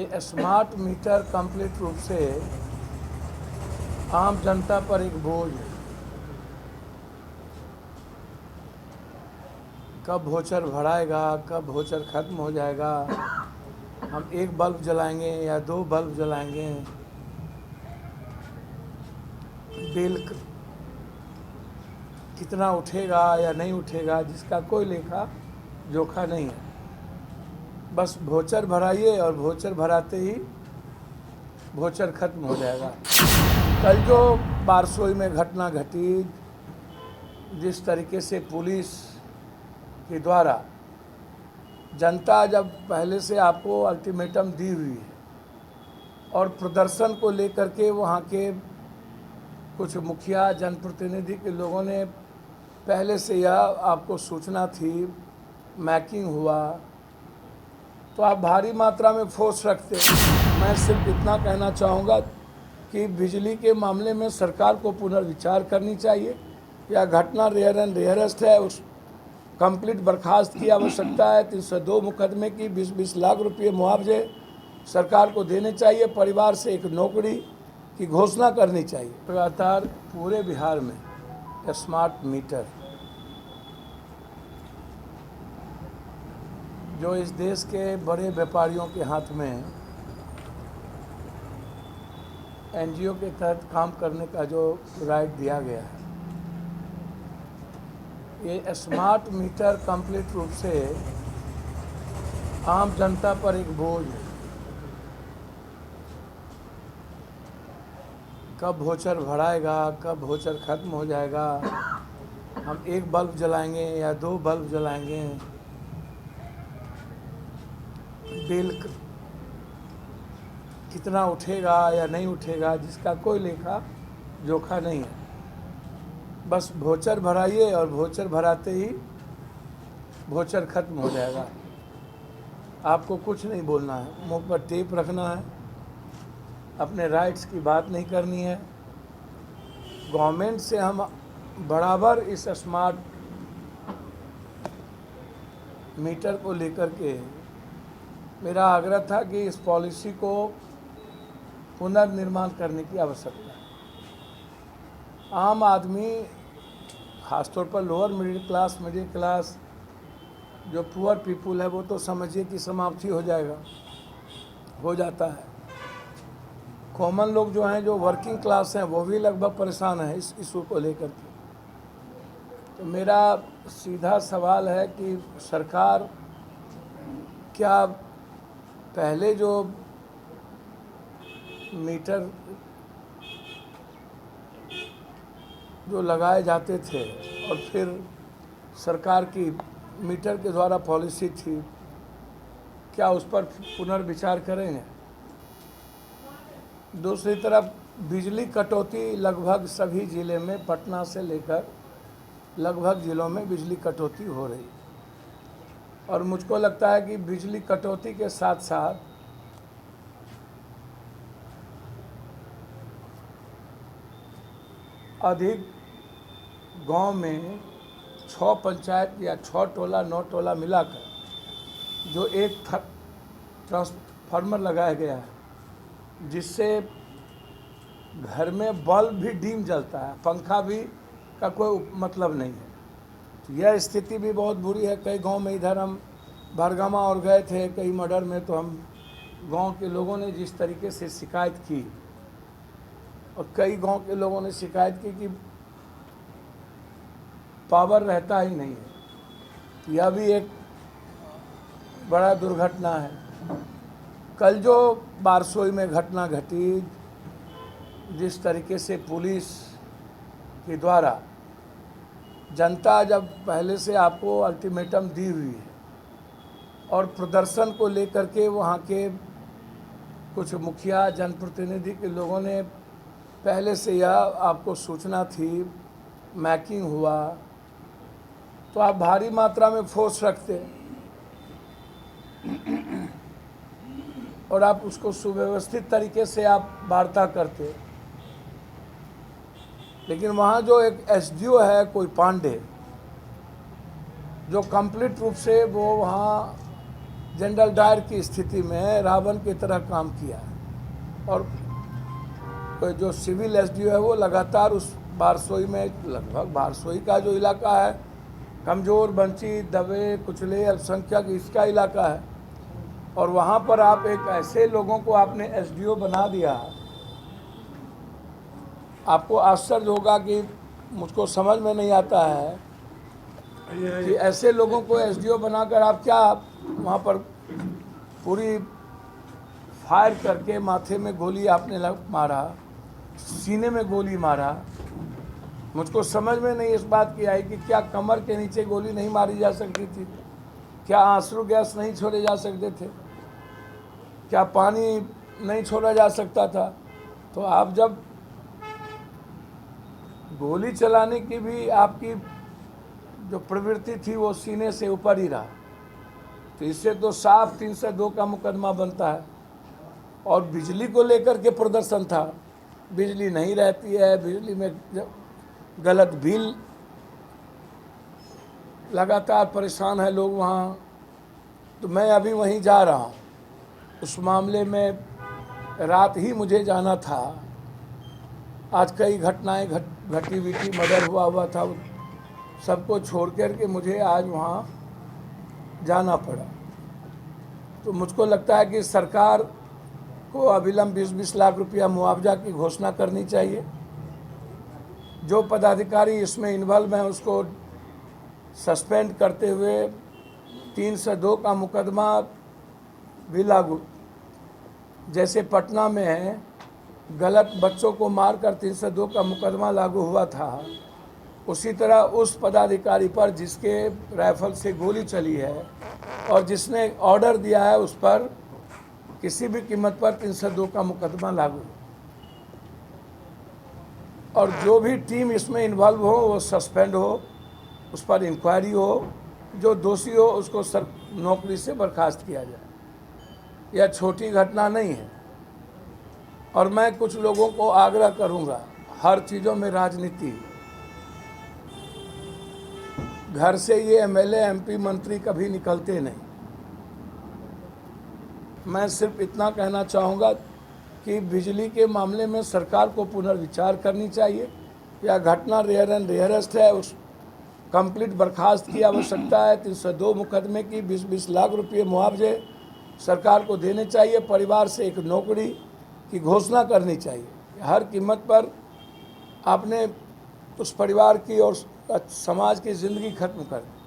ये smart meter complete रूप से आम जनता पर एक बोझ है। कब वोचर भराएगा, कब वोचर ख़त्म हो जाएगा, हम एक बल्ब जलाएंगे या दो बल्ब जलाएंगे, बिल कितना उठेगा या नहीं उठेगा, जिसका कोई लेखा जोखा नहीं है। बस वोचर भराइए और वोचर भराते ही वोचर खत्म हो जाएगा। कल जो बारसोई में घटना घटी, जिस तरीके से पुलिस के द्वारा जनता जब पहले से आपको अल्टीमेटम दी हुई है और प्रदर्शन को लेकर के वहाँ के कुछ मुखिया जनप्रतिनिधि के लोगों ने पहले से यह आपको सूचना थी, मैकिंग हुआ, तो आप भारी मात्रा में फोर्स रखते। मैं सिर्फ इतना कहना चाहूँगा कि बिजली के मामले में सरकार को पुनर्विचार करनी चाहिए। यह घटना रेयर एंड रेयरेस्ट है, उस कंप्लीट बर्खास्त की आवश्यकता है। 302 मुकदमे की 20-20 लाख रुपये मुआवजे सरकार को देने चाहिए। परिवार से एक नौकरी की घोषणा करनी चाहिए। लगातार पूरे बिहार में स्मार्ट मीटर जो इस देश के बड़े व्यापारियों के हाथ में एनजीओ के तहत काम करने का जो राइट दिया गया है, ये स्मार्ट मीटर कंप्लीट रूप से आम जनता पर एक बोझ है। कब वोचर भराएगा, कब वोचर ख़त्म हो जाएगा, हम एक बल्ब जलाएंगे या दो बल्ब जलाएंगे, बिल कितना उठेगा या नहीं उठेगा, जिसका कोई लेखा जोखा नहीं है। बस वोचर भराइए और वोचर भराते ही वोचर खत्म हो जाएगा। आपको कुछ नहीं बोलना है, मुंह पर टेप रखना है, अपने राइट्स की बात नहीं करनी है। गवर्नमेंट से हम बराबर इस स्मार्ट मीटर को लेकर के मेरा आग्रह था कि इस पॉलिसी को पुनर्निर्माण करने की आवश्यकता है। आम आदमी, खासतौर पर लोअर मिडिल क्लास जो पुअर पीपुल है, वो तो समझिए कि समाप्ति हो जाता है। कॉमन लोग जो हैं, जो वर्किंग क्लास हैं, वो भी लगभग परेशान हैं इस इशू को लेकर के। तो मेरा सीधा सवाल है कि सरकार क्या पहले जो मीटर जो लगाए जाते थे और फिर सरकार की मीटर के द्वारा पॉलिसी थी, क्या उस पर पुनर्विचार करेंगे? दूसरी तरफ बिजली कटौती लगभग सभी ज़िले में, पटना से लेकर लगभग ज़िलों में बिजली कटौती हो रही। और मुझको लगता है कि बिजली कटौती के साथ साथ अधिक गांव में 6 पंचायत या 6 टोला 9 टोला मिलाकर जो एक ट्रांसफार्मर लगाया गया है, जिससे घर में बल्ब भी डीम जलता है, पंखा भी का कोई मतलब नहीं है। तो यह स्थिति भी बहुत बुरी है। कई गांव में, इधर हम भरगामा और गए थे कई मर्डर में, तो हम गांव के लोगों ने जिस तरीके से शिकायत की, और कई गांव के लोगों ने शिकायत की कि पावर रहता ही नहीं है। तो यह भी एक बड़ा दुर्घटना है। कल जो बारसोई में घटना घटी, जिस तरीके से पुलिस के द्वारा जनता जब पहले से आपको अल्टीमेटम दी हुई है और प्रदर्शन को लेकर के वहाँ के कुछ मुखिया जनप्रतिनिधि के लोगों ने पहले से यह आपको सूचना थी, मैकिंग हुआ, तो आप भारी मात्रा में फोर्स रखते और आप उसको सुव्यवस्थित तरीके से आप वार्ता करते। लेकिन वहाँ जो एक एसडीओ है, कोई पांडे, जो कंप्लीट रूप से वो वहाँ जनरल डायर की स्थिति में रावण की तरह काम किया है। और जो सिविल एसडीओ है वो लगातार उस बारसोई में, लगभग बारसोई का जो इलाका है कमज़ोर, वंचित, दबे कुचले अल्पसंख्यक इसका इलाका है, और वहाँ पर आप एक ऐसे लोगों को आपने एसडीओ बना दिया। आपको आश्चर्य होगा कि मुझको समझ में नहीं आता है कि ऐसे लोगों को एसडीओ बनाकर आप क्या वहाँ पर पूरी फायर करके माथे में गोली आपने मारा, सीने में गोली मारा। मुझको समझ में नहीं इस बात की आई कि क्या कमर के नीचे गोली नहीं मारी जा सकती थी? क्या आंसू गैस नहीं छोड़े जा सकते थे? क्या पानी नहीं छोड़ा जा सकता था? तो आप जब गोली चलाने की भी आपकी जो प्रवृत्ति थी वो सीने से ऊपर ही रहा, तो इससे तो साफ 302 का मुकदमा बनता है। और बिजली को लेकर के प्रदर्शन था, बिजली नहीं रहती है, बिजली में गलत बिल, लगातार परेशान है लोग वहाँ। तो मैं अभी वहीं जा रहा हूँ, उस मामले में रात ही मुझे जाना था। आज कई घटनाएं घटी हुई थी, मर्डर हुआ था, सबको छोड़ कर के मुझे आज वहाँ जाना पड़ा। तो मुझको लगता है कि सरकार को अविलंब 20-20 लाख रुपया मुआवजा की घोषणा करनी चाहिए। जो पदाधिकारी इसमें इन्वॉल्व हैं उसको सस्पेंड करते हुए 302 का मुकदमा भी लागू, जैसे पटना में है गलत बच्चों को मारकर 302 का मुकदमा लागू हुआ था, उसी तरह उस पदाधिकारी पर जिसके राइफल से गोली चली है और जिसने ऑर्डर दिया है उस पर किसी भी कीमत पर 302 का मुकदमा लागू। और जो भी टीम इसमें इन्वॉल्व हो वो सस्पेंड हो, उस पर इंक्वायरी हो, जो दोषी हो उसको नौकरी से बर्खास्त किया जाए। यह छोटी घटना नहीं है। और मैं कुछ लोगों को आग्रह करूंगा, हर चीज़ों में राजनीति, घर से ये एमएलए एमपी मंत्री कभी निकलते नहीं। मैं सिर्फ इतना कहना चाहूँगा कि बिजली के मामले में सरकार को पुनर्विचार करनी चाहिए। यह घटना रेयर एंड रेयरेस्ट है, उस कंप्लीट बर्खास्त की आवश्यकता है। 302 मुकदमे की 20-20 लाख रुपये मुआवजे सरकार को देने चाहिए। परिवार से एक नौकरी की घोषणा करनी चाहिए। हर कीमत पर आपने उस परिवार की और समाज की ज़िंदगी खत्म कर दी।